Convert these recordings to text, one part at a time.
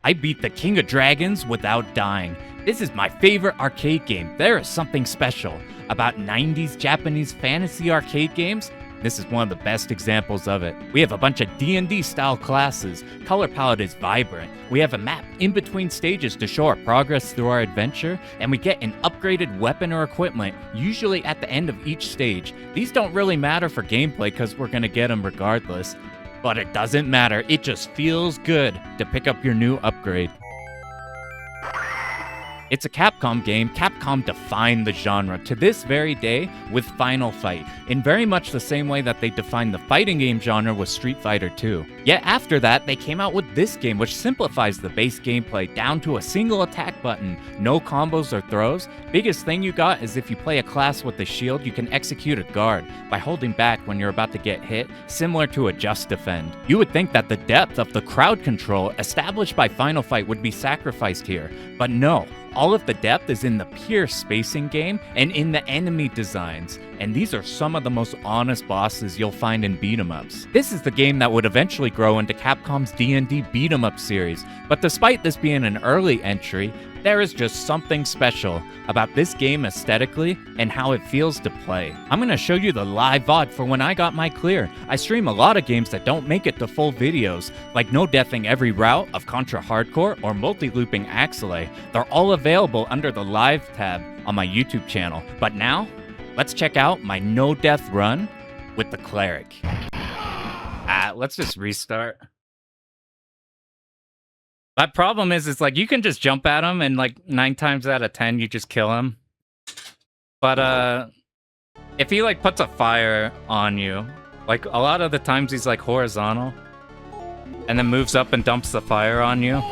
I beat the King of Dragons without dying. This is my favorite arcade game. There is something special about 90s Japanese fantasy arcade games. This is one of the best examples of it. We have a bunch of D&D style classes. Color palette is vibrant. We have a map in between stages to show our progress through our adventure, and we get an upgraded weapon or equipment, usually at the end of each stage. These don't really matter for gameplay because we're gonna get them regardless. But it doesn't matter, it just feels good to pick up your new upgrade. It's a Capcom game. Capcom defined the genre to this very day with Final Fight, in very much the same way that they defined the fighting game genre with Street Fighter 2. Yet after that, they came out with this game, which simplifies the base gameplay down to a single attack button, no combos or throws. Biggest thing you got is if you play a class with a shield, you can execute a guard by holding back when you're about to get hit, similar to a just defend. You would think that the depth of the crowd control established by Final Fight would be sacrificed here, but no. All of the depth is in the pure spacing game and in the enemy designs, and these are some of the most honest bosses you'll find in beat-em-ups. This is the game that would eventually grow into Capcom's D&D beat-em-up series, but despite this being an early entry, there is just something special about this game aesthetically and how it feels to play. I'm gonna show you the live VOD for when I got my clear. I stream a lot of games that don't make it to full videos, like no deathing every route of Contra Hardcore or multi-looping Axelay. They're all available under the live tab on my YouTube channel. But now, let's check out my no death run with the Cleric. Let's just restart. My problem is like you can just jump at him and like 9 times out of 10 you just kill him. But if he like puts a fire on you, like a lot of the times he's like horizontal and then moves up and dumps the fire on you.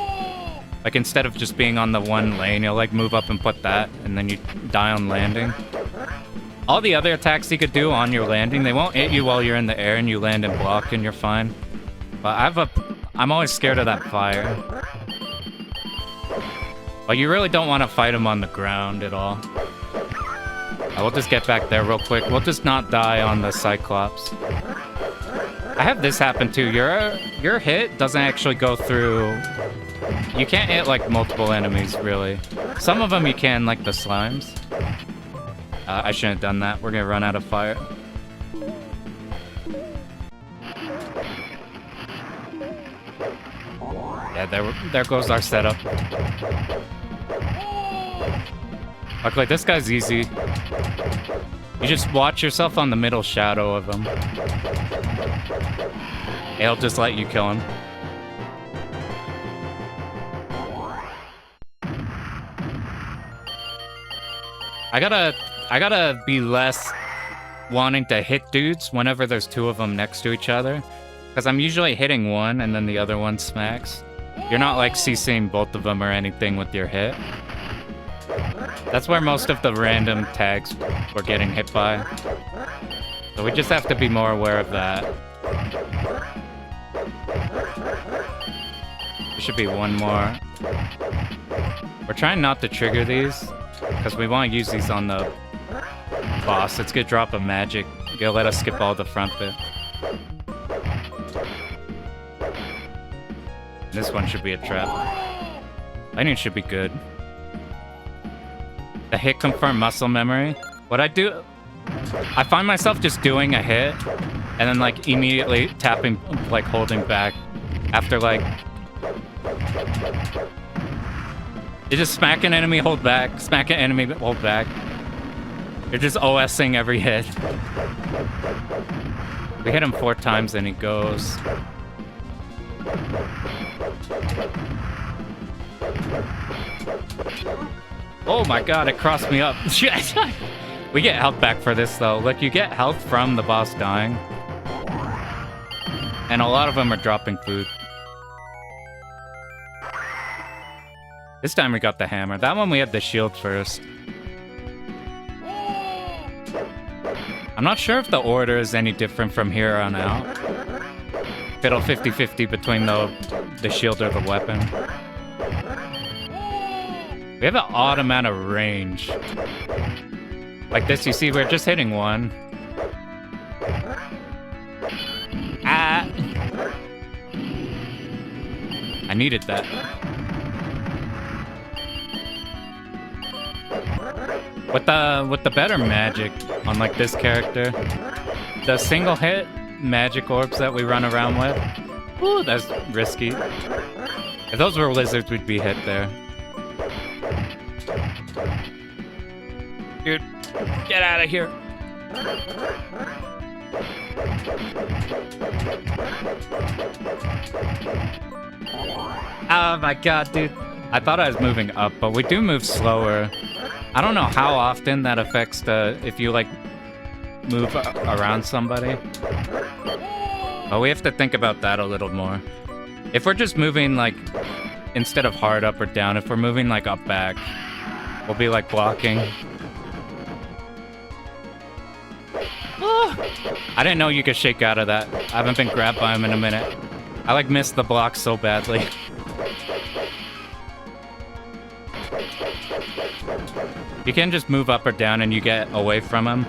Like instead of just being on the one lane, he'll like move up and put that and then you die on landing. All the other attacks he could do on your landing, they won't hit you while you're in the air and you land and block and you're fine. But I'm always scared of that fire. But you really don't want to fight him on the ground at all. We'll just get back there real quick. We'll just not die on the Cyclops. I have this happen too. Your hit doesn't actually go through... You can't hit like multiple enemies, really. Some of them you can, like the slimes. I shouldn't have done that. We're gonna run out of fire. Yeah, there goes our setup. Luckily, this guy's easy. You just watch yourself on the middle shadow of him. He'll just let you kill him. I gotta be less wanting to hit dudes whenever there's 2 of them next to each other. Because I'm usually hitting one and then the other one smacks. You're not like CCing both of them or anything with your hit. That's where most of the random tags we're getting hit by. So we just have to be more aware of that. There should be one more. We're trying not to trigger these, because we want to use these on the boss. It's gonna drop a magic. Gonna let us skip all the front bit. This one should be a trap. Lightning should be good. The hit confirm muscle memory. What I do... I find myself just doing a hit, and then like immediately tapping, like holding back. After like... You just smack an enemy, hold back. Smack an enemy, hold back. You're just OSing every hit. We hit him 4 times and he goes. Oh my god, it crossed me up. We get health back for this though. Look, you get health from the boss dying. And a lot of them are dropping food. This time we got the hammer. That one we had the shield first. I'm not sure if the order is any different from here on out. If it'll 50-50 between the shield or the weapon. We have an odd amount of range. Like this, you see, we're just hitting one. Ah! I needed that. With the better magic on like this character, the single hit magic orbs that we run around with, ooh, that's risky. If those were lizards, we'd be hit there. Dude, get out of here. Oh my god, dude. I thought I was moving up, but we do move slower. I don't know how often that affects if you like move around somebody. But we have to think about that a little more. If we're just moving like, instead of hard up or down, if we're moving like up back, we'll be like blocking. I didn't know you could shake out of that. I haven't been grabbed by him in a minute. I like missed the block so badly. You can just move up or down and you get away from him.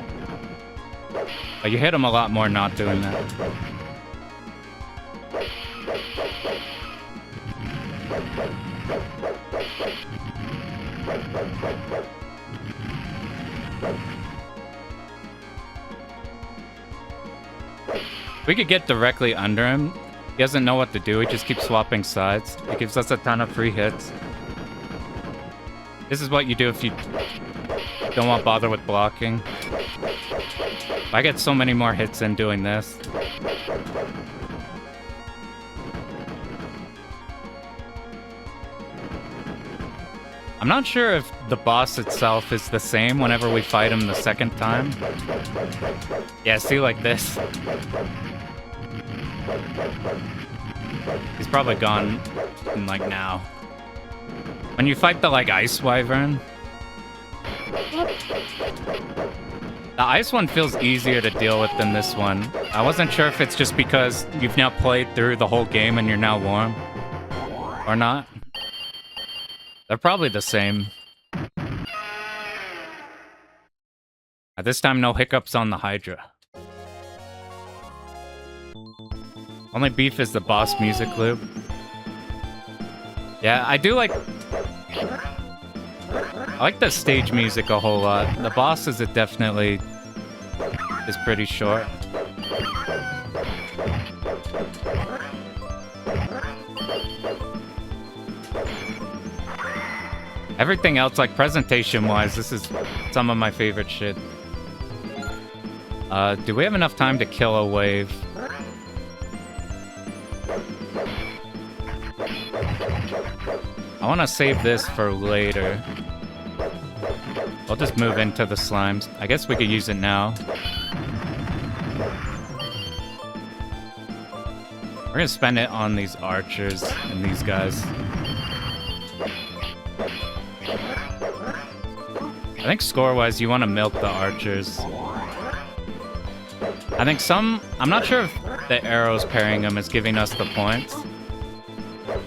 But you hit him a lot more not doing that. We could get directly under him. He doesn't know what to do. He just keeps swapping sides. It gives us a ton of free hits. This is what you do if you don't want to bother with blocking. I get so many more hits in doing this. I'm not sure if the boss itself is the same whenever we fight him the second time. Yeah, see, like this. He's probably gone in, like, now. When you fight the, like, ice wyvern, the ice one feels easier to deal with than this one. I wasn't sure if it's just because you've now played through the whole game and you're now warm. Or not. They're probably the same. At this time, no hiccups on the Hydra. Only beef is the boss music loop. Yeah, I do like... I like the stage music a whole lot. The bosses, it definitely is pretty short. Everything else, like presentation-wise, this is some of my favorite shit. Do we have enough time to kill a wave? I want to save this for later. I'll just move into the slimes. I guess we could use it now. We're gonna spend it on these archers and these guys. I think score-wise, you want to milk the archers. I think I'm not sure if the arrows parrying them is giving us the points.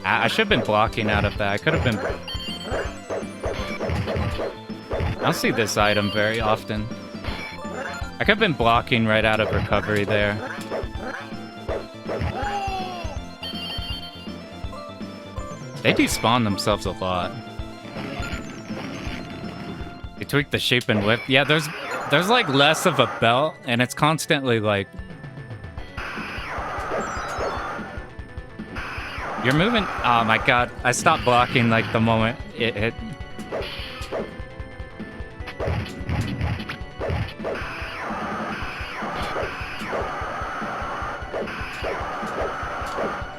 I should have been blocking out of that. I could have been... I don't see this item very often. I could have been blocking right out of recovery there. They despawn themselves a lot. They tweak the shape and width. Yeah, there's like less of a belt, and it's constantly like... You're moving... Oh my god, I stopped blocking like the moment it hit.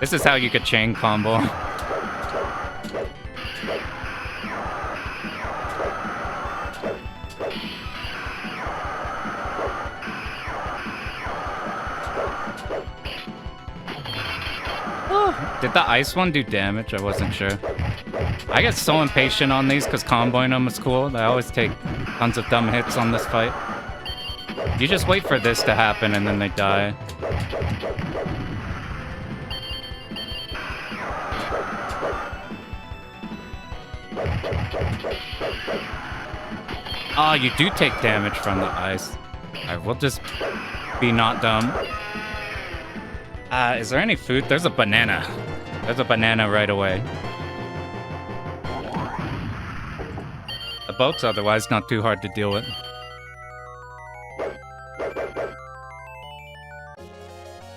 This is how you could chain combo. Did the ice one do damage? I wasn't sure. I get so impatient on these because comboing them is cool. I always take tons of dumb hits on this fight. You just wait for this to happen and then they die. Oh, you do take damage from the ice. Alright, we'll just be not dumb. Is there any food? There's a banana. There's a banana right away. The boat's otherwise not too hard to deal with.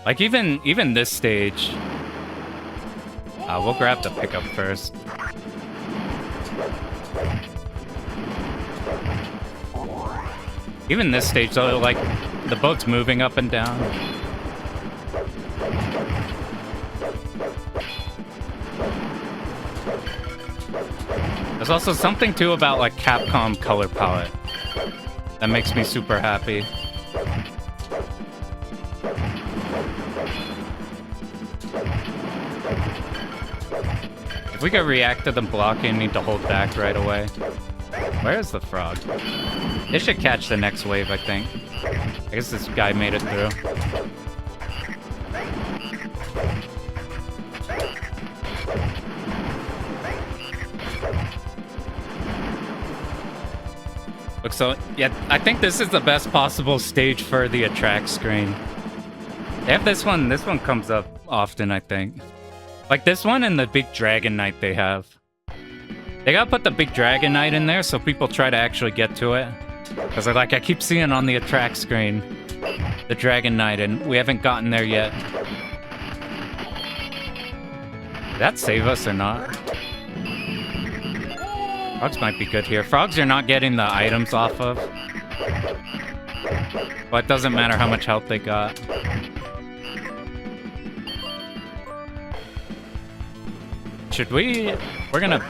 Like, even this stage... we'll grab the pickup first. Even this stage, though, like, the boat's moving up and down. There's also something, too, about, like, Capcom color palette that makes me super happy. If we could react to them blocking, need to hold back right away. Where's the frog? They should catch the next wave, I think. I guess this guy made it through. Look, so, yeah, I think this is the best possible stage for the attract screen. They have this one comes up often, I think. Like this one and the big Dragon Knight they have. They gotta put the big Dragon Knight in there so people try to actually get to it. Because I keep seeing on the attract screen the Dragon Knight, and we haven't gotten there yet. Did that save us or not? Frogs might be good here. Frogs are not getting the items off of. But it doesn't matter how much health they got. Should we... We're gonna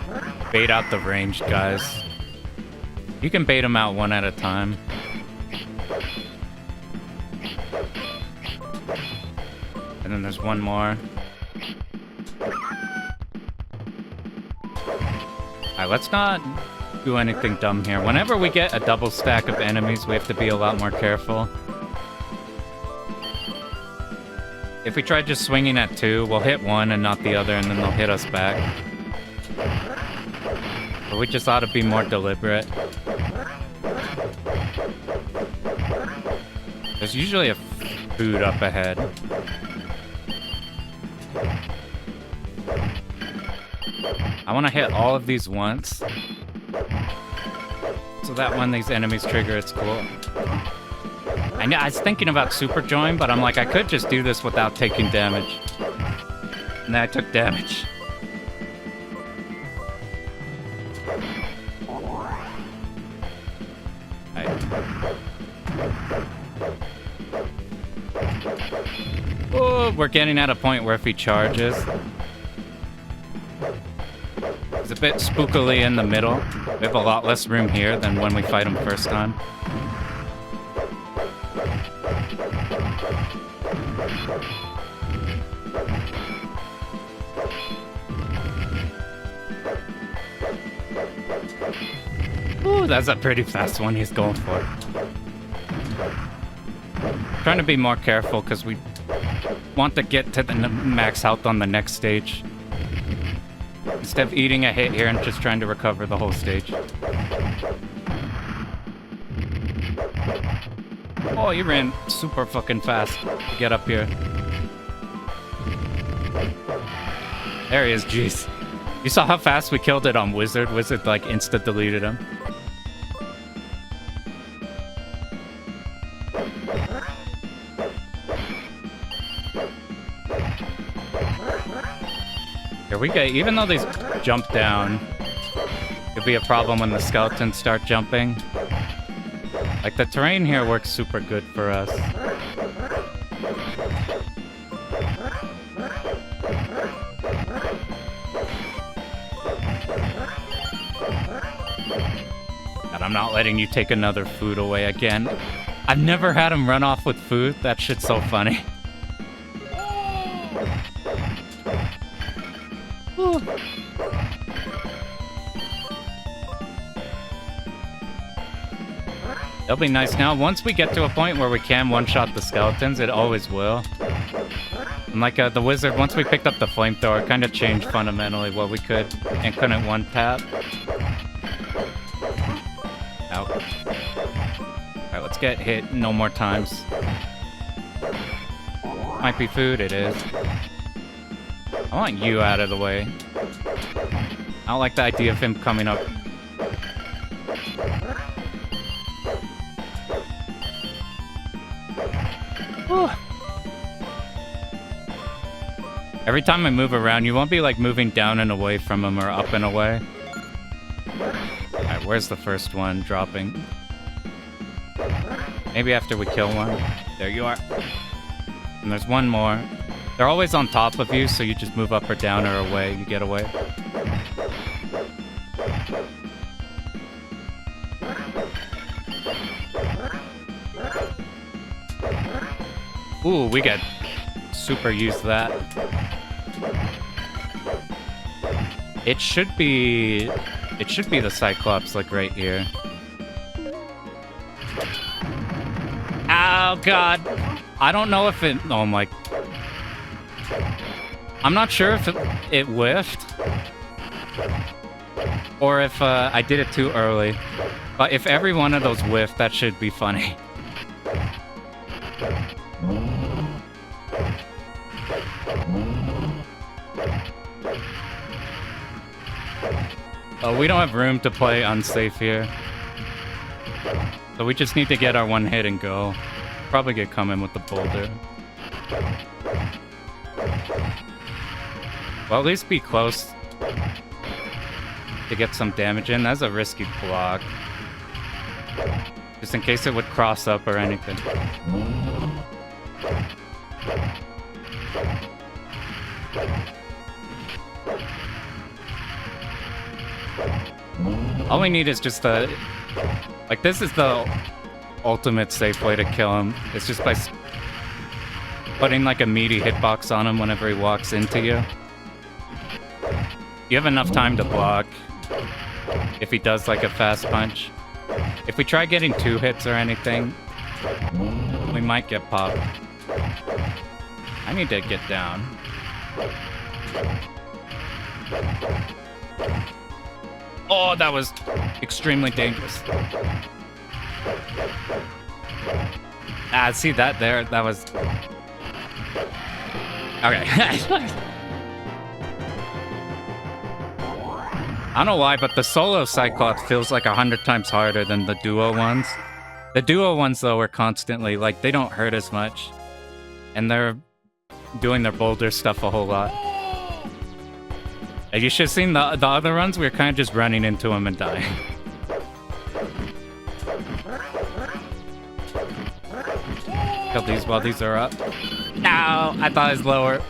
bait out the ranged guys. You can bait them out one at a time. And then there's one more. Alright, let's not do anything dumb here. Whenever we get a double stack of enemies, we have to be a lot more careful. If we try just swinging at two, we'll hit one and not the other, and then they'll hit us back. But we just ought to be more deliberate. There's usually a food up ahead. I want to hit all of these once. So that when these enemies trigger, it's cool. I was thinking about super join, but I'm like, I could just do this without taking damage. And then I took damage. Oh, we're getting at a point where if he charges, he's a bit spookily in the middle. We have a lot less room here than when we fight him first time. Ooh, that's a pretty fast one he's going for. Trying to be more careful because we want to get to the max health on the next stage. Instead of eating a hit here and just trying to recover the whole stage. Oh, you ran super fucking fast to get up here. There he is, jeez. You saw how fast we killed it on Wizard? Wizard, like, insta-deleted him. Here we go. Even though these jump down, could be a problem when the skeletons start jumping. Like, the terrain here works super good for us. God, I'm not letting you take another food away again. I've never had him run off with food. That shit's so funny. It'll be nice now. Once we get to a point where we can one-shot the skeletons, it always will. And like the wizard, once we picked up the flamethrower, it kind of changed fundamentally what we could and couldn't one-tap. Out. Alright, let's get hit no more times. Might be food, it is. I want you out of the way. I don't like the idea of him coming up. Whew. Every time I move around, you won't be like moving down and away from him or up and away. Alright, where's the first one dropping? Maybe after we kill one. There you are. And there's one more. They're always on top of you, so you just move up or down or away. You get away. Ooh, we got super used that. It should be the Cyclops, like right here. Oh god. I don't know if it, oh my. I'm not sure if it whiffed. Or if I did it too early. But if every one of those whiffed, that should be funny. Oh, we don't have room to play unsafe here. So we just need to get our one hit and go. Probably get coming with the boulder. Well, at least be close to get some damage in. That's a risky block. Just in case it would cross up or anything. All we need is just the... Like, this is the ultimate safe way to kill him. It's just by putting, like, a meaty hitbox on him whenever he walks into you. You have enough time to block if he does, like, a fast punch. If we try getting 2 hits or anything, we might get popped. I need to get down. Oh, that was extremely dangerous. Ah, see that there? That was... Okay. I don't know why, but the solo Cyclops feels like 100 times harder than the duo ones. The duo ones, though, are constantly, like, they don't hurt as much. And they're doing their boulder stuff a whole lot. You should have seen the other runs. We were kind of just running into him and dying. Kill these while these are up. No, I thought it was lower.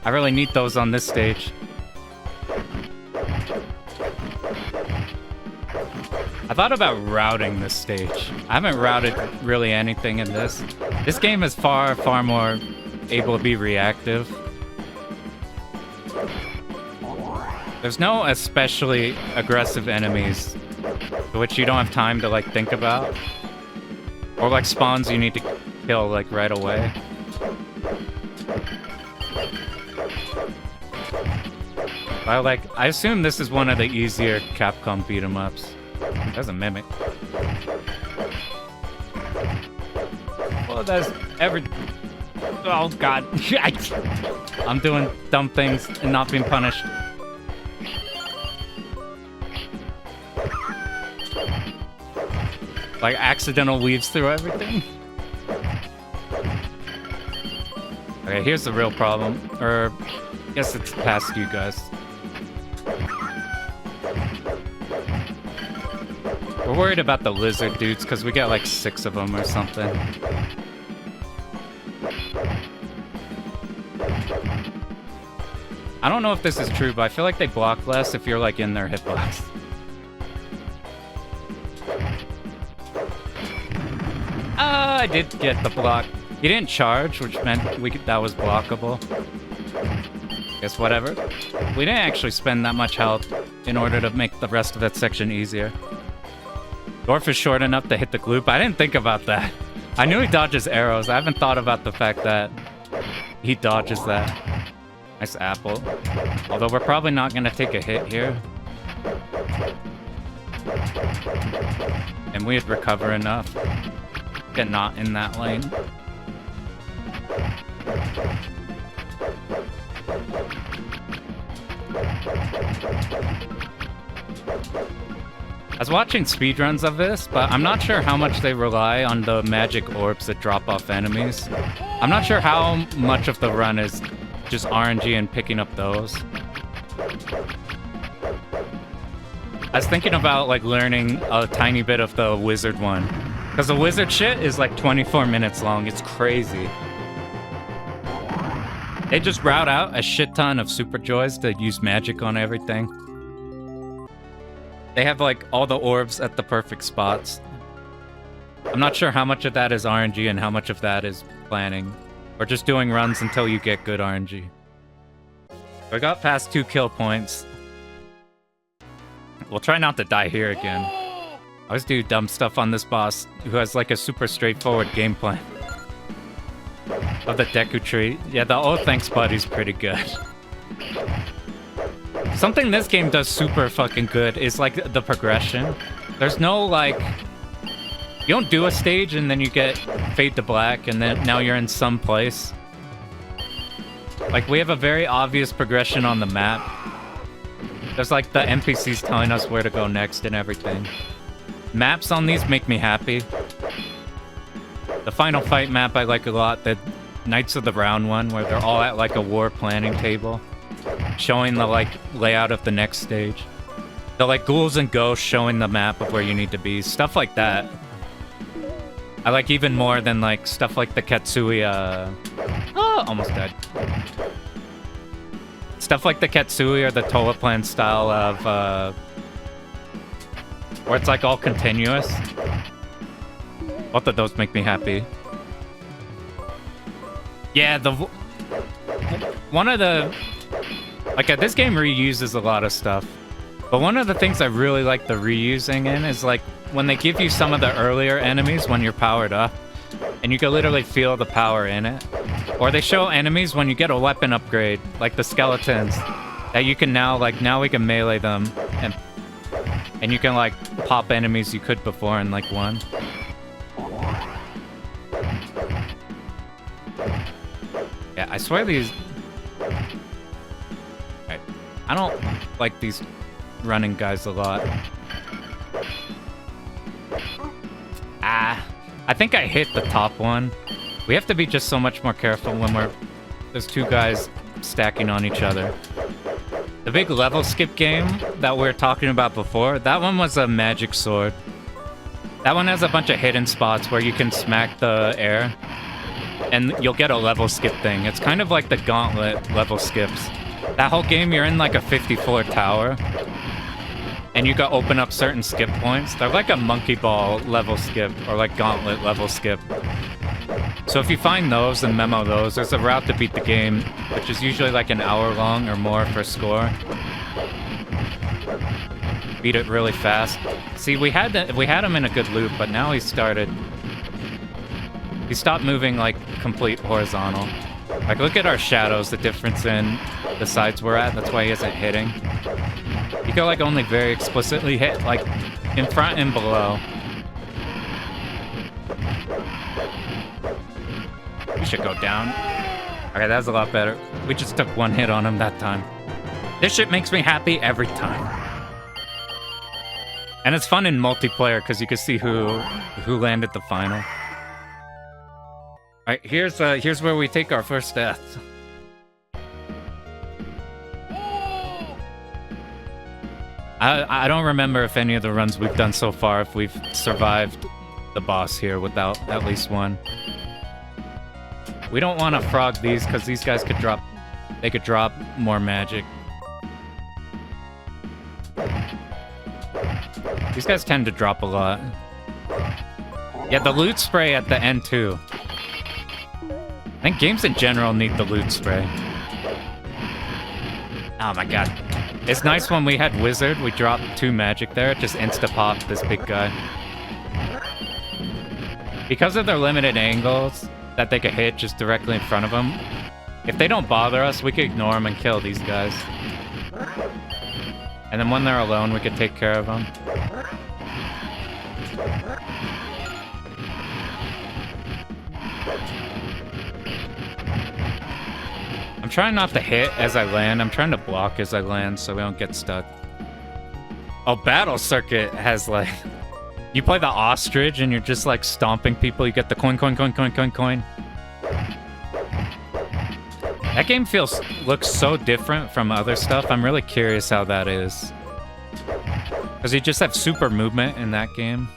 I really need those on this stage. I thought about routing this stage. I haven't routed really anything in this. This game is far, far more able to be reactive. There's no especially aggressive enemies to which you don't have time to, like, think about. Or, like, spawns you need to kill, like, right away. I assume this is one of the easier Capcom beat-em-ups. There's a mimic. Well, there's every... Oh, God. I'm doing dumb things and not being punished. Like, accidental weaves through everything. Okay, here's the real problem. Or, I guess it's past you guys. We're worried about the lizard dudes because we got like 6 of them or something. I don't know if this is true, but I feel like they block less if you're like in their hitbox. I did get the block. He didn't charge, which meant that was blockable. Guess whatever. We didn't actually spend that much health in order to make the rest of that section easier. Dwarf is short enough to hit the gloop. I didn't think about that. I knew he dodges arrows. I haven't thought about the fact that he dodges that. Nice apple. Although we're probably not going to take a hit here. And we'd recover enough. Get not in that lane. was watching speedruns of this, but I'm not sure how much they rely on the magic orbs that drop off enemies. I'm not sure how much of the run is just RNG and picking up those. I was thinking about like learning a tiny bit of the wizard one, because the wizard shit is like 24 minutes long. It's crazy. They just route out a shit ton of super joys to use magic on everything. They have like all the orbs at the perfect spots. I'm not sure how much of that is RNG and how much of that is planning, or just doing runs until you get good RNG. I got past 2 kill points. We'll try not to die here again. I always do dumb stuff on this boss who has like a super straightforward game plan. Of the Deku tree. Yeah, the oh thanks buddy's pretty good. Something this game does super fucking good is like the progression. There's no like... You don't do a stage and then you get fade to black and then now you're in some place. Like we have a very obvious progression on the map. There's like the NPCs telling us where to go next and everything. Maps on these make me happy. The final fight map I like a lot. The Knights of the Round one, where they're all at like a war planning table, showing the like layout of the next stage. The like ghouls and ghosts showing the map of where you need to be. Stuff like that. I like even more than like stuff like the Katsuya. Oh, almost died. Stuff like the Katsui or the Toa Plan style of, where it's like all continuous. Both of those make me happy. Yeah, one of the... Like, this game reuses a lot of stuff. But one of the things I really like the reusing in is, like, when they give you some of the earlier enemies when you're powered up, and you can literally feel the power in it. Or they show enemies when you get a weapon upgrade, like the skeletons, that you can now, like, now we can melee them, and you can, like, pop enemies you could before in, like, one. Yeah, I swear these... Right. I don't like these running guys a lot. I think I hit the top one. We have to be just so much more careful when there's two guys stacking on each other. The big level skip game that we were talking about before, that one was a magic sword. That one has a bunch of hidden spots where you can smack the air, and you'll get a level skip thing. It's kind of like the Gauntlet level skips. That whole game, you're in like a 50-floor tower, and you can open up certain skip points. They're like a monkey ball level skip, or like Gauntlet level skip. So if you find those and memo those, there's a route to beat the game, which is usually like an hour long or more for score. Beat it really fast. See, we had him in a good loop, but now he stopped moving like complete horizontal. Like, look at our shadows, the difference in the sides we're at. That's why he isn't hitting. You can like only very explicitly hit like in front and below. We should go down. Okay, that's a lot better. We just took one hit on him that time. This shit makes me happy every time. And it's fun in multiplayer because you can see who landed the final. Alright, here's where we take our first death. I don't remember if any of the runs we've done so far, if we've survived the boss here without at least one. We don't want to frog these because these guys could drop more magic. These guys tend to drop a lot. Yeah, the loot spray at the end too. I think games in general need the loot spray. Oh my god. It's nice when we had Wizard, we dropped 2 magic there, it just insta-popped this big guy. Because of their limited angles that they could hit just directly in front of them, if they don't bother us, we could ignore them and kill these guys. And then when they're alone, we could take care of them. I'm trying not to hit as I land. I'm trying to block as I land so we don't get stuck. Oh, Battle Circuit has like... You play the ostrich and you're just like stomping people. You get the coin, coin, coin, coin, coin, coin. That game looks so different from other stuff. I'm really curious how that is. Because you just have super movement in that game.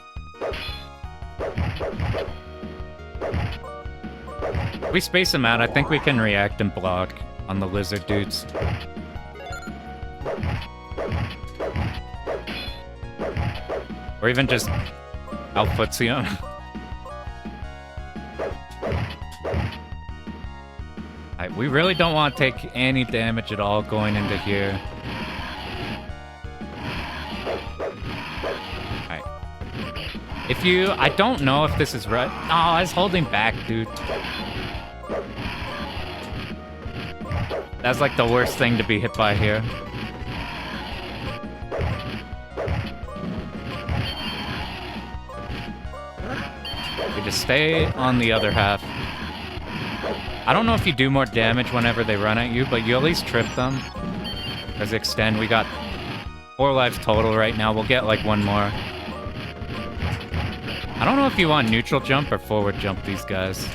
If we space them out, I think we can react and block on the lizard dudes. Or even just outfootsy them. We really don't want to take any damage at all going into here. Alright. I don't know if this is right. Oh, I was holding back, dude. That's like the worst thing to be hit by here. We just stay on the other half. I don't know if you do more damage whenever they run at you, but you at least trip them. As extend, we got 4 lives total right now. We'll get like 1 more. I don't know if you want neutral jump or forward jump these guys.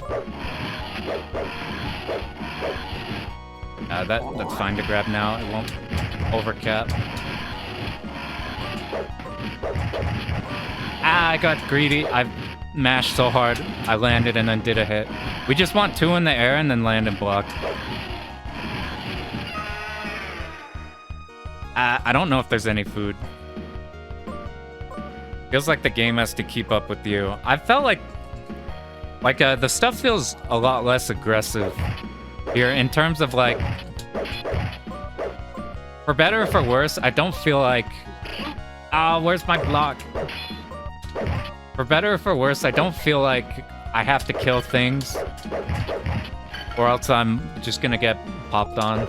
That's fine to grab now. It won't overcap. I got greedy. I mashed so hard. I landed and then did a hit. We just want 2 in the air and then land and block. I don't know if there's any food. Feels like the game has to keep up with you. I felt like the stuff feels a lot less aggressive here in terms of like, for better or for worse, I don't feel like, where's my block? For better or for worse, I don't feel like I have to kill things, or else I'm just gonna get popped on.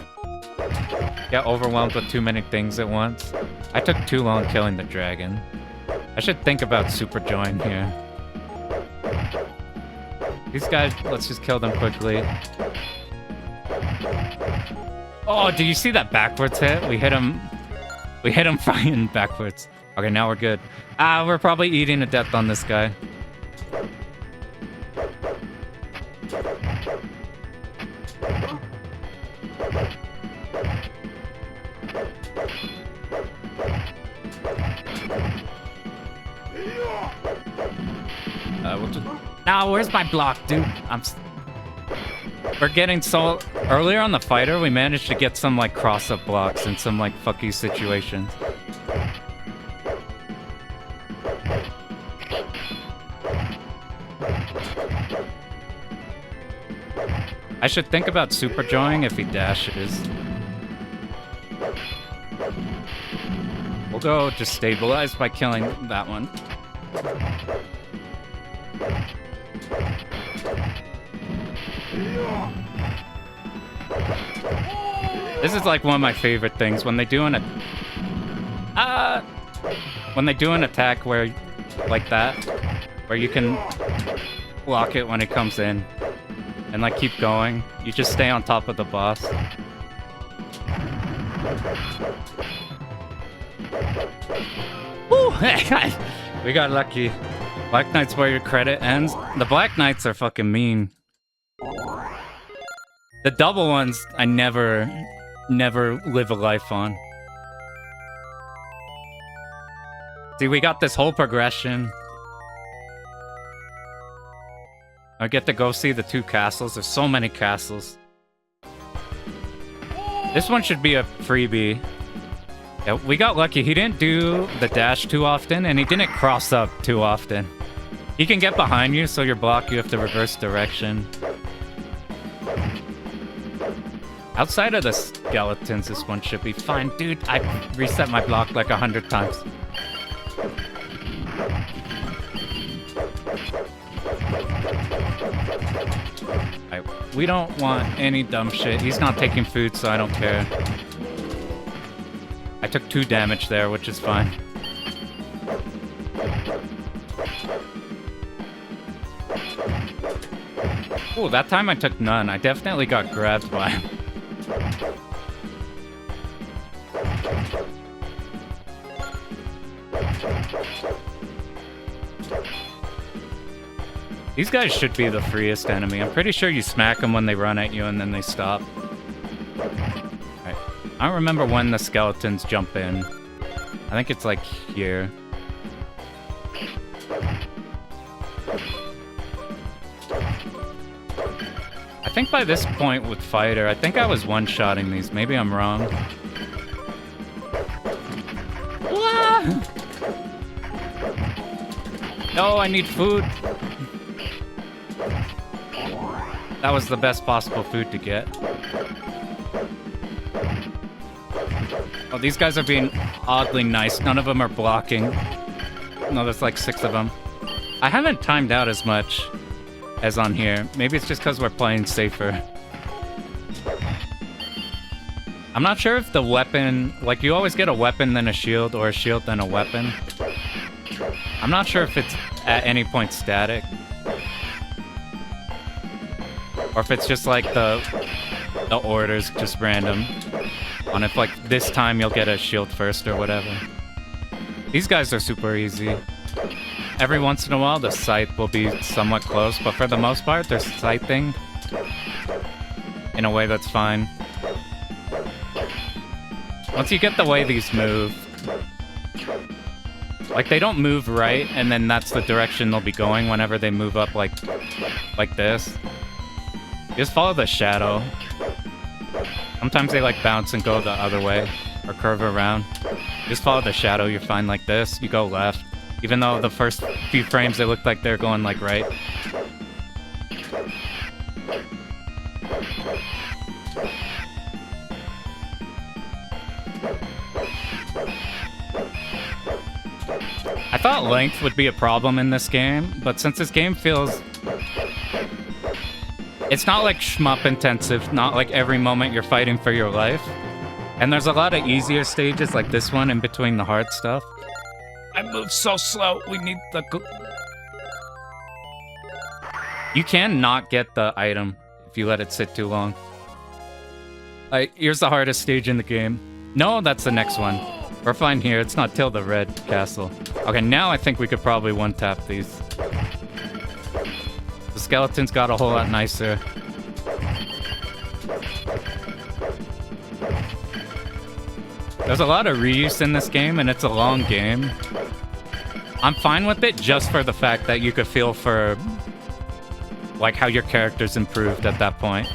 Get overwhelmed with too many things at once. I took too long killing the dragon. I should think about super join here. These guys, let's just kill them quickly. Oh, did you see that backwards hit? We hit him flying backwards. Okay, now we're good. We're probably eating to death on this guy. Where's my block, dude? We're getting so... Earlier on the fighter, we managed to get some, like, cross-up blocks in some, like, fuck you situations. I should think about super joining if he dashes. We'll go just stabilize by killing that one. This is like one of my favorite things when they do an attack where like that, where you can block it when it comes in and like keep going. You just stay on top of the boss. Woo! We got lucky. Black Knight's where your credit ends. The Black Knights are fucking mean. The double ones, I never live a life on. See, we got this whole progression. I get to go see the 2 castles. There's so many castles. This one should be a freebie. Yeah, we got lucky. He didn't do the dash too often, and he didn't cross up too often. He can get behind you, so your block, you have to reverse direction. Outside of the skeletons, this one should be fine. Dude, I reset my block like 100 times. Right, we don't want any dumb shit. He's not taking food, so I don't care. I took 2 damage there, which is fine. Ooh, that time I took none. I definitely got grabbed by him. These guys should be the freest enemy. I'm pretty sure you smack them when they run at you and then they stop. Right. I don't remember when the skeletons jump in. I think it's like here. I think by this point with Fighter, I think I was one-shotting these. Maybe I'm wrong. No, I need food. That was the best possible food to get. Oh, these guys are being oddly nice. None of them are blocking. No, there's like 6 of them. I haven't timed out as much as on here. Maybe it's just because we're playing safer. I'm not sure if the weapon... Like, you always get a weapon, then a shield, or a shield, then a weapon. I'm not sure if it's at any point static. Or if it's just like the orders, just random. On if like this time you'll get a shield first or whatever. These guys are super easy. Every once in a while the scythe will be somewhat close, but for the most part they're scything in a way that's fine. Once you get the way these move, like they don't move right and then that's the direction they'll be going whenever they move up like this. Just follow the shadow. Sometimes they like bounce and go the other way or curve around. Just follow the shadow, you're fine like this. You go left. Even though the first few frames they look like they're going like right. I thought length would be a problem in this game, but since this game feels... It's not like shmup intensive, not like every moment you're fighting for your life. And there's a lot of easier stages like this one in between the hard stuff. I move so slow, we need the... You can not get the item if you let it sit too long. Here's the hardest stage in the game. No, that's the next one. We're fine here, it's not till the red castle. Okay, now I think we could probably one-tap these. The skeletons got a whole lot nicer. There's a lot of reuse in this game, and it's a long game. I'm fine with it just for the fact that you could feel for like how your character's improved at that point.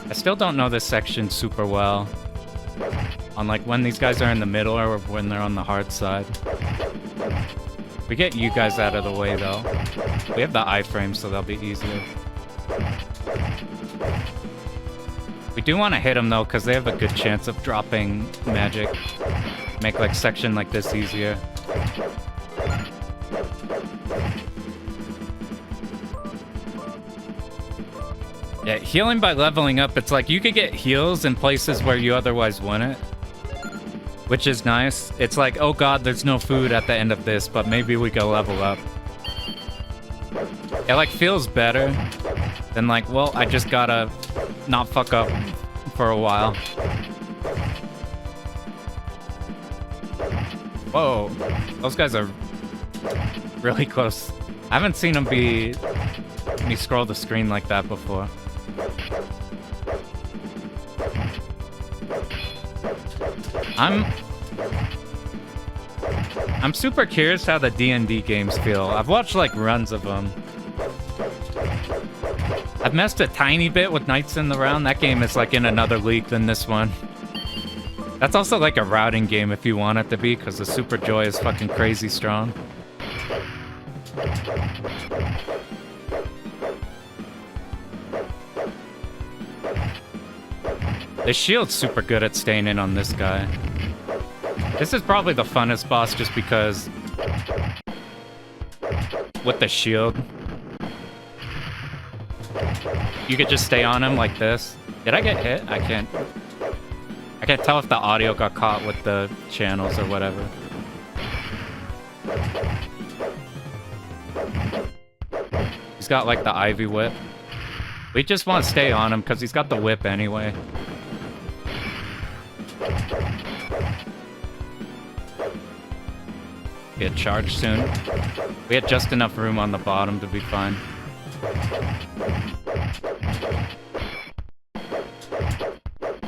I still don't know this section super well. On like when these guys are in the middle or when they're on the hard side. We get you guys out of the way, though. We have the iframe, so they'll be easier. We do want to hit them, though, because they have a good chance of dropping magic. Make, like, section like this easier. Yeah, healing by leveling up, it's like you could get heals in places where you otherwise wouldn't. Which is nice. It's like, oh god, there's no food at the end of this, but maybe we go level up. It like feels better than like, well, I just gotta not fuck up for a while. Whoa, those guys are really close. I haven't seen them me scroll the screen like that before. I'm super curious how the D&D games feel. I've watched like runs of them. I've messed a tiny bit with Knights in the Round. That game is like in another league than this one. That's also like a routing game if you want it to be, because the Super Joy is fucking crazy strong. The shield's super good at staying in on this guy. This is probably the funnest boss just because with the shield, you could just stay on him like this. Did I get hit? I can't tell if the audio got caught with the channels or whatever. He's got like the Ivy Whip. We just want to stay on him because he's got the whip anyway. Get charged soon. We had just enough room on the bottom to be fine.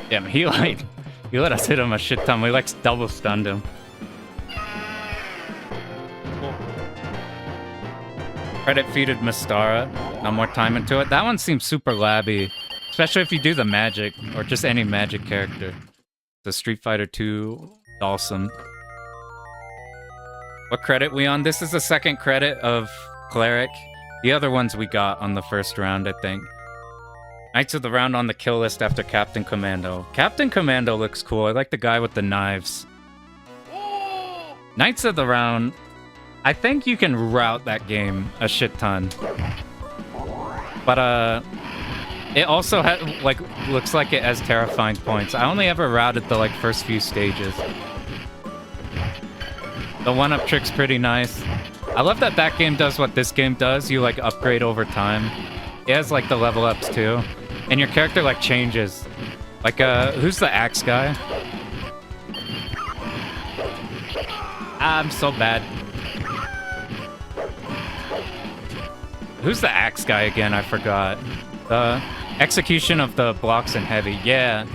Damn, he let us hit him a shit ton. We like double stunned him. Credit feeded Mystara. Not more time into it. That one seems super labby. Especially if you do the magic, or just any magic character. The Street Fighter 2 Dawson. What credit we on? This is the second credit of Cleric. The other ones we got on the first round, I think. Knights of the Round on the kill list after Captain Commando. Captain Commando looks cool. I like the guy with the knives. Knights of the Round... I think you can route that game a shit ton. But, it also looks like it has terrifying points. I only ever routed the, first few stages. The one-up trick's pretty nice. I love that that game does what this game does. You, upgrade over time. It has, the level ups, too. And your character, changes. Who's the axe guy? I'm so bad. Who's the axe guy again? I forgot. The execution of the blocks in heavy. Yeah.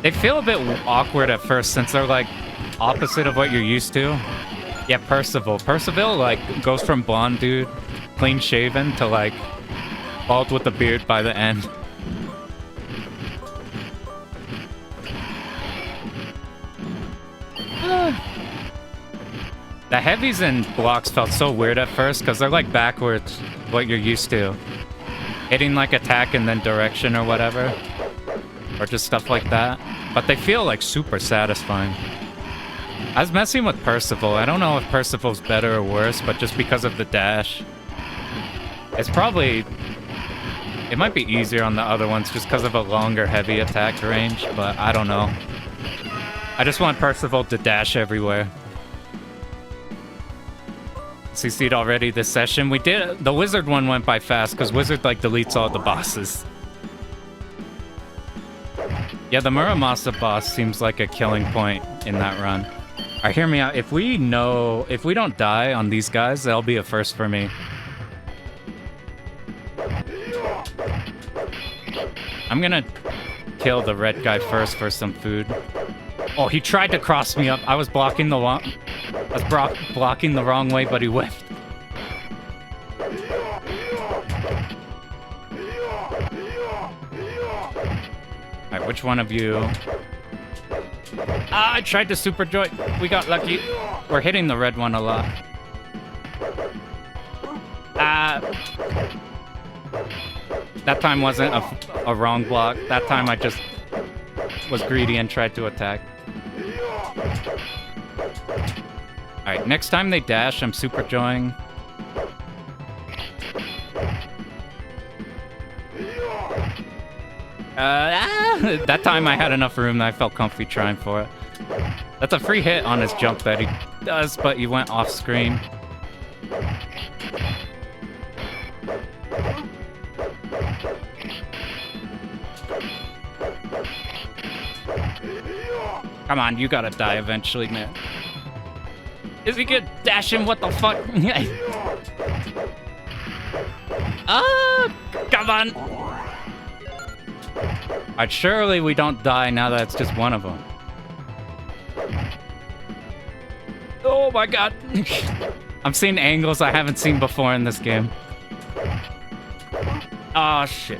They feel a bit awkward at first since they're, opposite of what you're used to. Yeah, Percival. Percival, goes from blonde dude, clean shaven, to, bald with a beard by the end. The heavies and blocks felt so weird at first, because they're, backwards, what you're used to. Hitting, attack and then direction or whatever. Or just stuff like that. But they feel, super satisfying. I was messing with Percival. I don't know if Percival's better or worse, but just because of the dash. It's probably... It might be easier on the other ones just because of a longer heavy attack range, but I don't know. I just want Percival to dash everywhere. CC'd already this session. We did... The Wizard one went by fast, because Wizard, deletes all the bosses. Yeah, the Muramasa boss seems like a killing point in that run. Alright, hear me out. If we don't die on these guys, that'll be a first for me. I'm gonna kill the red guy first for some food. Oh, he tried to cross me up. I was blocking the blocking the wrong way, but he whiffed. Alright, which one of you? Ah, I tried to super joy. We got lucky. We're hitting the red one a lot. That time wasn't a wrong block. That time I just was greedy and tried to attack. Alright, next time they dash, I'm super joying. That time I had enough room that I felt comfy trying for it. That's a free hit on his jump that he does, but he went off screen. Come on, you gotta die eventually, man. Is he gonna dash him? What the fuck? Come on! Alright, surely we don't die now that it's just one of them. Oh my god! I'm seeing angles I haven't seen before in this game. Oh shit.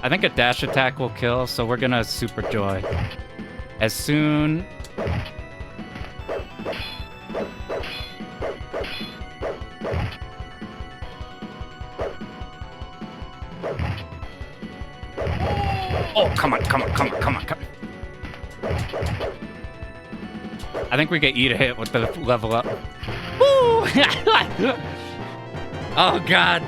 I think a dash attack will kill, so we're gonna super joy. As soon... Oh, come on. I think we get E to hit with the level up. Woo! Oh, God.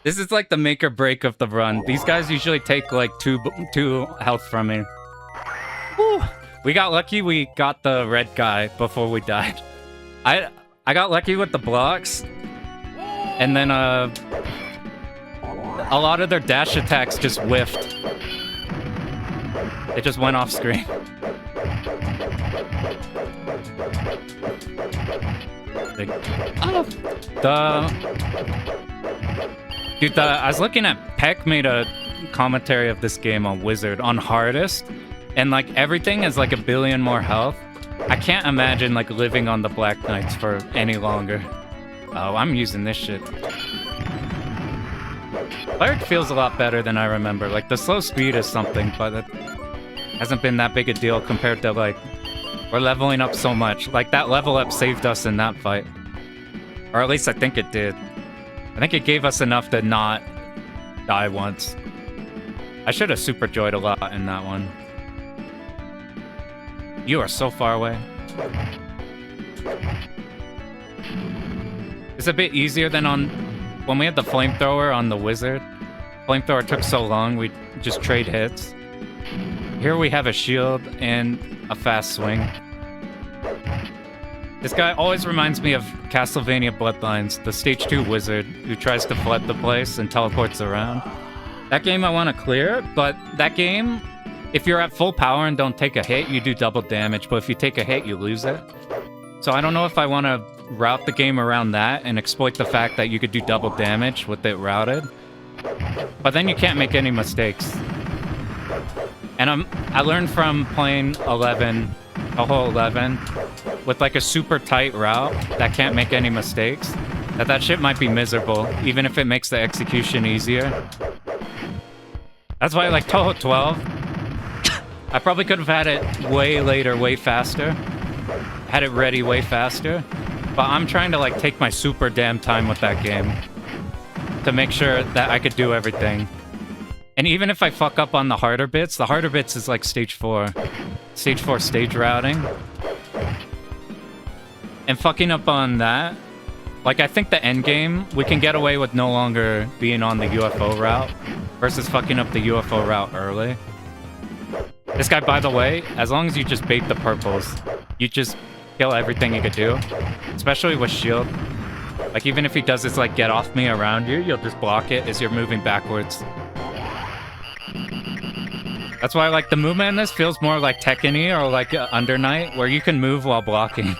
This is like the make or break of the run. These guys usually take like two health from me. Woo! We got lucky we got the red guy before we died. I got lucky with the blocks. And then, a lot of their dash attacks just whiffed. It just went off screen. Dude, I was looking at Peck made a commentary of this game on Wizard on hardest, and like everything is like 1 billion more health. I can't imagine like living on the Black Knights for any longer. Oh, I'm using this shit. Cleric feels a lot better than I remember. Like the slow speed is something, but it hasn't been that big a deal compared to like we're leveling up so much. Like that level up saved us in that fight, or at least I think it did. I think it gave us enough to not die once. I should have super joyed a lot in that one. You are so far away. It's a bit easier than on when we had the flamethrower on the wizard. Flamethrower took so long, we just trade hits. Here we have a shield and a fast swing. This guy always reminds me of Castlevania Bloodlines, the stage 2 wizard who tries to flood the place and teleports around. That game I want to clear, but that game, if you're at full power and don't take a hit, you do double damage, but if you take a hit, you lose it. So I don't know if I want to route the game around that and exploit the fact that you could do double damage with it routed. But then you can't make any mistakes. And I learned from playing 11, a whole 11, with like a super tight route that can't make any mistakes, that shit might be miserable, even if it makes the execution easier. That's why I like Toho 12. I probably could have had it way later, way faster. Had it ready way faster. But I'm trying to like take my super damn time with that game to make sure that I could do everything. And even if I fuck up on the harder bits is like stage 4. Stage 4 stage routing. And fucking up on that, like I think the end game, we can get away with no longer being on the UFO route versus fucking up the UFO route early. This guy, by the way, as long as you just bait the purples, you just kill everything you could do, especially with shield. Like even if he does this like get off me around you, you'll just block it as you're moving backwards. That's why like the movement in this feels more like Tekken-y or like Under Night, where you can move while blocking.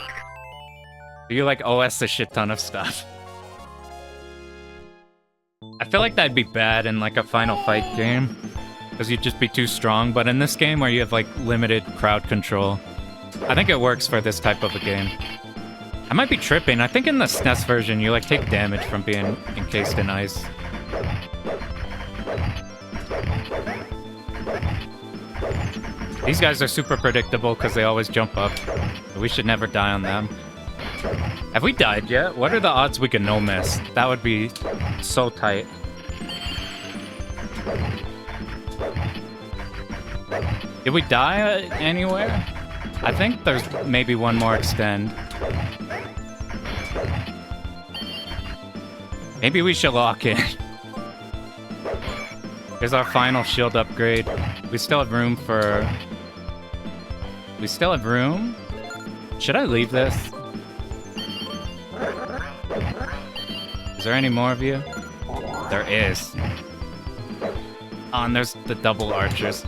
You like OS a shit ton of stuff. I feel like that'd be bad in like a Final Fight game, because you'd just be too strong, but in this game where you have like limited crowd control, I think it works for this type of a game. I might be tripping. I think in the SNES version you like take damage from being encased in ice. These guys are super predictable because they always jump up. We should never die on them. Have we died yet? What are the odds we can no miss? That would be so tight. Did we die anywhere? I think there's maybe one more extend. Maybe we should lock in. Here's our final shield upgrade. We still have room for... We still have room? Should I leave this? Is there any more of you? There is. Oh, and there's the double archers.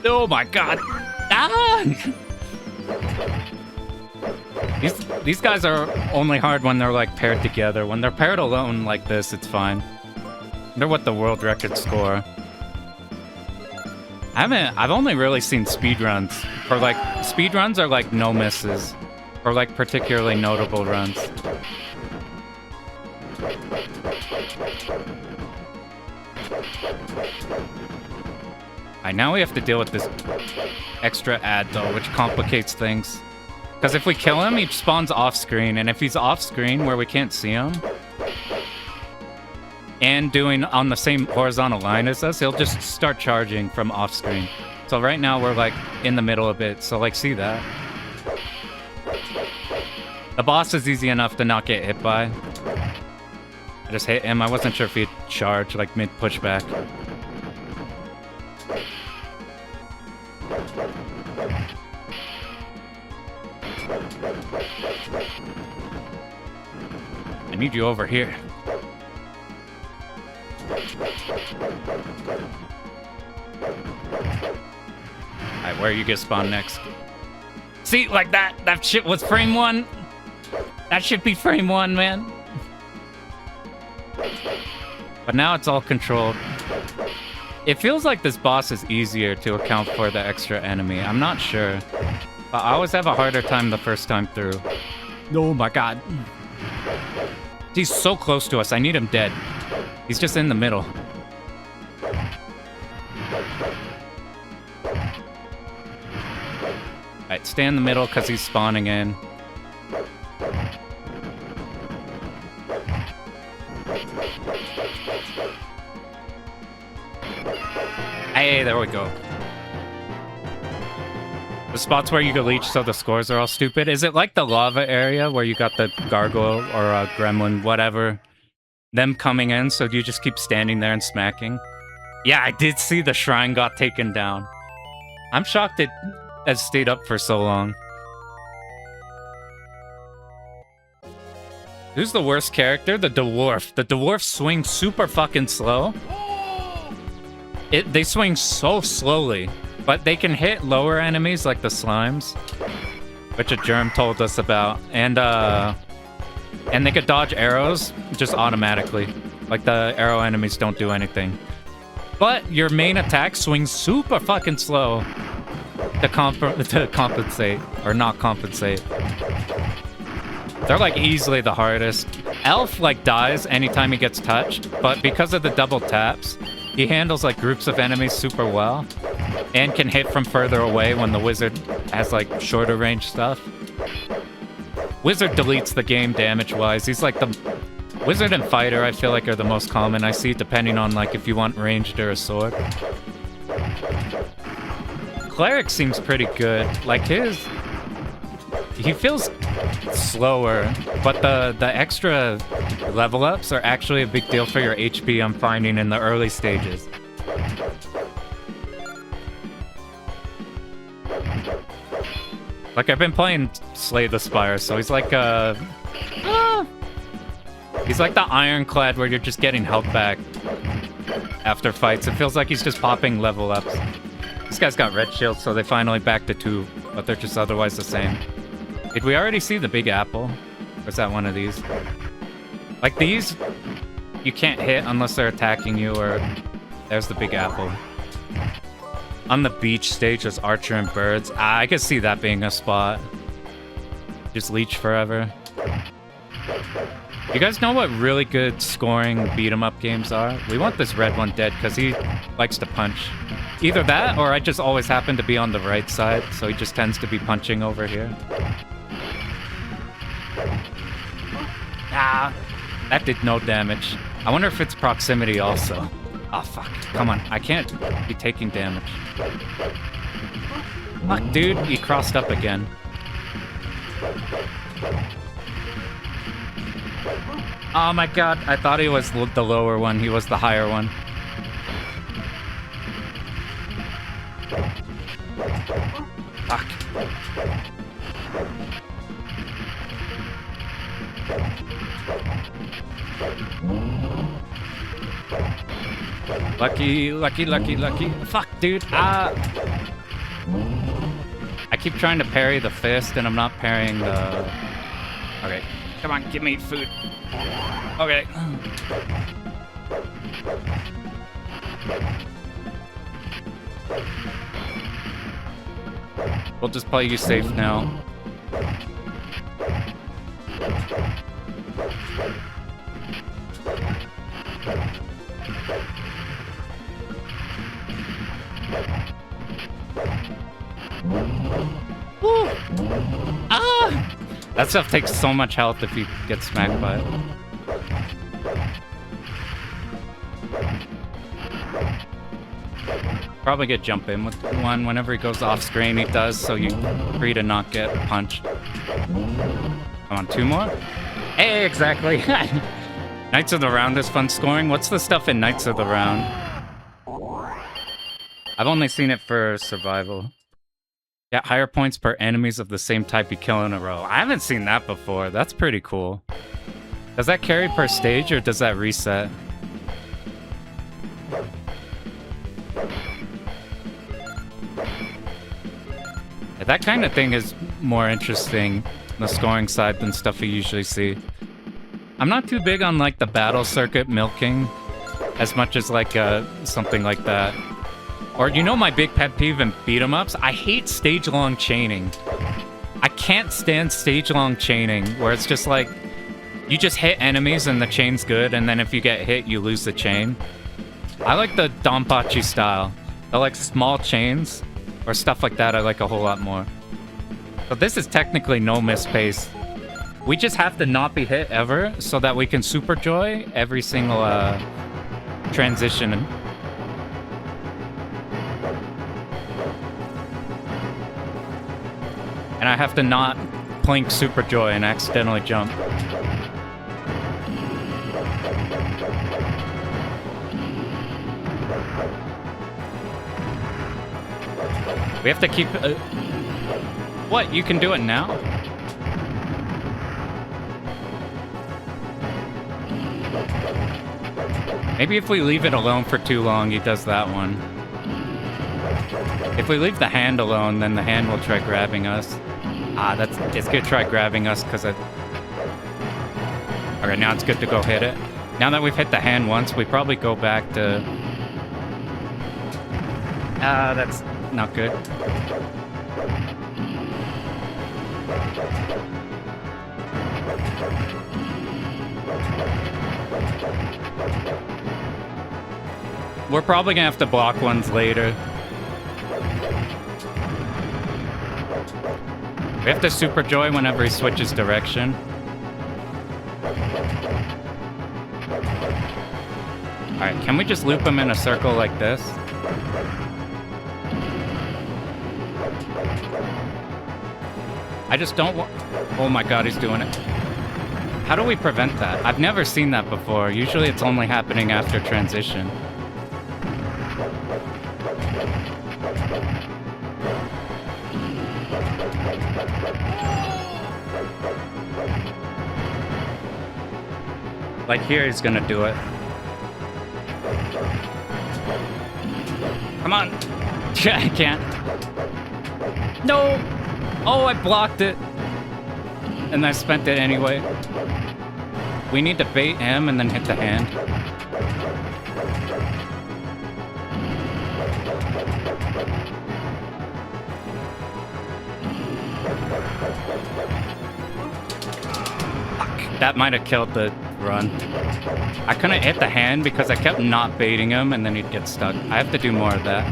Oh my god! Ah! These guys are only hard when they're like paired together. When they're paired alone like this, it's fine. They're what the world record score. I've only really seen speedruns. For like, speedruns are like no misses. Or like particularly notable runs. Alright, now we have to deal with this extra ad though, which complicates things. Because if we kill him, he spawns off-screen, and if he's off-screen where we can't see him, and doing on the same horizontal line as us, he'll just start charging from off-screen. So right now we're like in the middle a bit, so like see that. The boss is easy enough to not get hit by. I just hit him. I wasn't sure if he'd charge like mid-pushback. I need you over here. where you get spawned next. See, like that shit was frame 1. That should be frame 1, man. But now it's all controlled. It feels like this boss is easier to account for the extra enemy. I'm not sure. But I always have a harder time the first time through. Oh my god. He's so close to us. I need him dead. He's just in the middle. Alright, stay in the middle because he's spawning in. Hey, there we go. The spots where you can leech so the scores are all stupid. Is it like the lava area where you got the gargoyle or a gremlin, whatever, them coming in, so you just keep standing there and smacking? Yeah, I did see the shrine got taken down. I'm shocked it has stayed up for so long. Who's the worst character? The dwarf. The dwarf swings super fucking slow. They swing so slowly, but they can hit lower enemies like the slimes, which a germ told us about, and they could dodge arrows just automatically. Like the arrow enemies don't do anything. But your main attack swings super fucking slow to compensate or not compensate. They're like easily the hardest. Elf like dies anytime he gets touched, but because of the double taps, he handles like groups of enemies super well and can hit from further away when the wizard has like shorter range stuff. Wizard deletes the game damage-wise. He's like the... Wizard and fighter, I feel like, are the most common I see, depending on like if you want ranged or a sword. Cleric seems pretty good. Like his... He feels slower, but the extra level ups are actually a big deal for your HP, I'm finding, in the early stages. Like, I've been playing Slay the Spire, so he's like he's like the Ironclad where you're just getting health back after fights. It feels like he's just popping level ups. This guy's got red shield, so they finally back to 2, but they're just otherwise the same. Did we already see the big apple? Or is that one of these? Like these, you can't hit unless they're attacking you, or there's the big apple. On the beach stage, there's archer and birds. I could see that being a spot. Just leech forever. You guys know what really good scoring beat-em-up games are? We want this red one dead because he likes to punch. Either that, or I just always happen to be on the right side, so he just tends to be punching over here. Ah, that did no damage. I wonder if it's proximity also. Oh, fuck. Come on. I can't be taking damage. Fuck, dude. He crossed up again. Oh my god. I thought he was the lower one. He was the higher one. Fuck. Lucky, lucky, lucky, lucky. Fuck, dude. I keep trying to parry the fist, and I'm not parrying the... Okay. Come on, give me food. Okay. We'll just play you safe now. Woo! Ah! That stuff takes so much health if you get smacked by it. Probably get jump in with one whenever he goes off screen. He does, so you're free to not get punched. Come on, 2 more? Hey, exactly. Knights of the Round is fun scoring. What's the stuff in Knights of the Round? I've only seen it for survival. Get higher points per enemies of the same type you kill in a row. I haven't seen that before. That's pretty cool. Does that carry per stage, or does that reset? That kind of thing is more interesting, the scoring side, than stuff you usually see. I'm not too big on like the battle circuit milking as much as like something like that. Or you know my big pet peeve in beat 'em ups? I hate stage-long chaining. I can't stand stage-long chaining where it's just like you just hit enemies and the chain's good, and then if you get hit, you lose the chain. I like the Donpachi style. The like small chains or stuff like that I like a whole lot more. But this is technically no miss pace. We just have to not be hit ever so that we can super joy every single transition. And I have to not plink super joy and accidentally jump. We have to keep... what? You can do it now? Maybe if we leave it alone for too long, he does that one. If we leave the hand alone, then the hand will try grabbing us. It's good to try grabbing us because it... Alright, now it's good to go hit it. Now that we've hit the hand once, we probably go back to... that's not good. We're probably gonna have to block ones later. We have to super joy whenever he switches direction. Alright, can we just loop him in a circle like this? I just don't want... Oh my god, he's doing it. How do we prevent that? I've never seen that before. Usually it's only happening after transition. Like here, he's gonna do it. Come on. I can't. No! Oh, I blocked it. And I spent it anyway. We need to bait him and then hit the hand. Fuck. That might have killed the run. I couldn't hit the hand because I kept not baiting him and then he'd get stuck. I have to do more of that.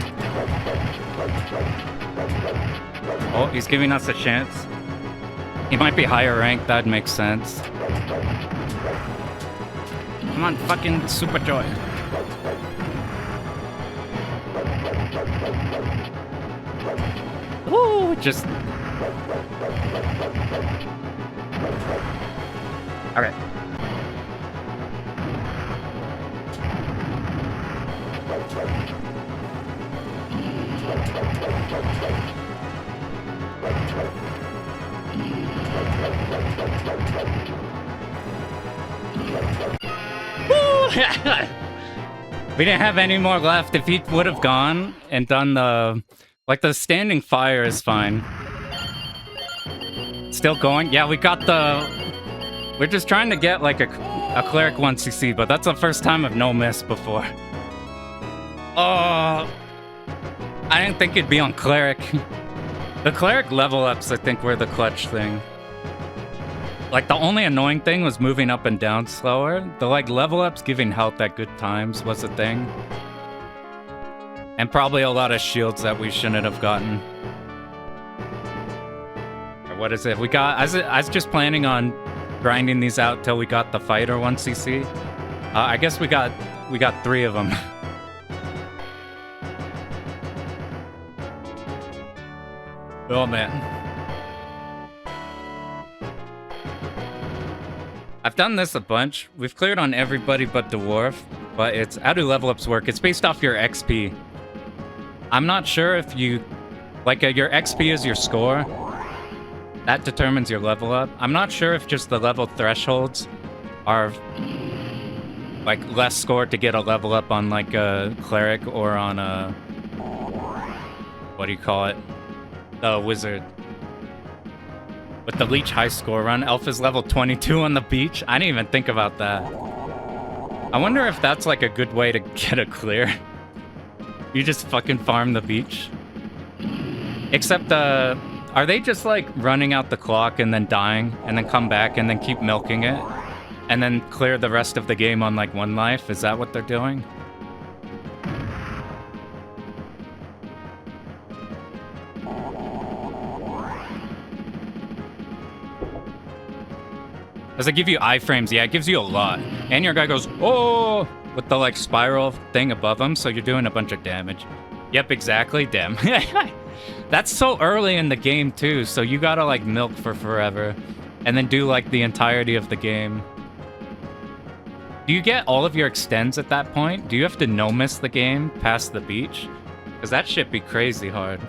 Oh, he's giving us a chance. He might be higher ranked, that'd make sense. Come on, fucking super joy. Woo, just... Alright. We didn't have any more left. If he would have gone and done the... Like, the standing fire is fine. Still going? Yeah, we got the... We're just trying to get, like, a Cleric 1cc, but that's the first time of no miss before. Oh... I didn't think it'd be on Cleric. The Cleric level ups, I think, were the clutch thing. Like, the only annoying thing was moving up and down slower. The, like, level ups giving health at good times was a thing. And probably a lot of shields that we shouldn't have gotten. Or what is it? We got... I was just planning on grinding these out till we got the Fighter 1cc. I guess we got 3 of them. Oh, man. I've done this a bunch. We've cleared on everybody but Dwarf, but it's how do level ups work? It's based off your XP. I'm not sure if you... Like, your XP is your score. That determines your level up. I'm not sure if just the level thresholds are... Like, less score to get a level up on, like, a Cleric or on a... What do you call it? The wizard. With the Leech high score run, Elf is level 22 on the beach. I didn't even think about that. I wonder if that's like a good way to get a clear. You just fucking farm the beach. Except, are they just like running out the clock and then dying and then come back and then keep milking it? And then clear the rest of the game on like 1 life? Is that what they're doing? Does it give you iframes? Yeah, it gives you a lot. And your guy goes, oh, with the like spiral thing above him, so you're doing a bunch of damage. Yep, exactly. Damn. That's so early in the game too, so you gotta like milk for forever. And then do like the entirety of the game. Do you get all of your extends at that point? Do you have to no-miss the game past the beach? Because that shit be crazy hard.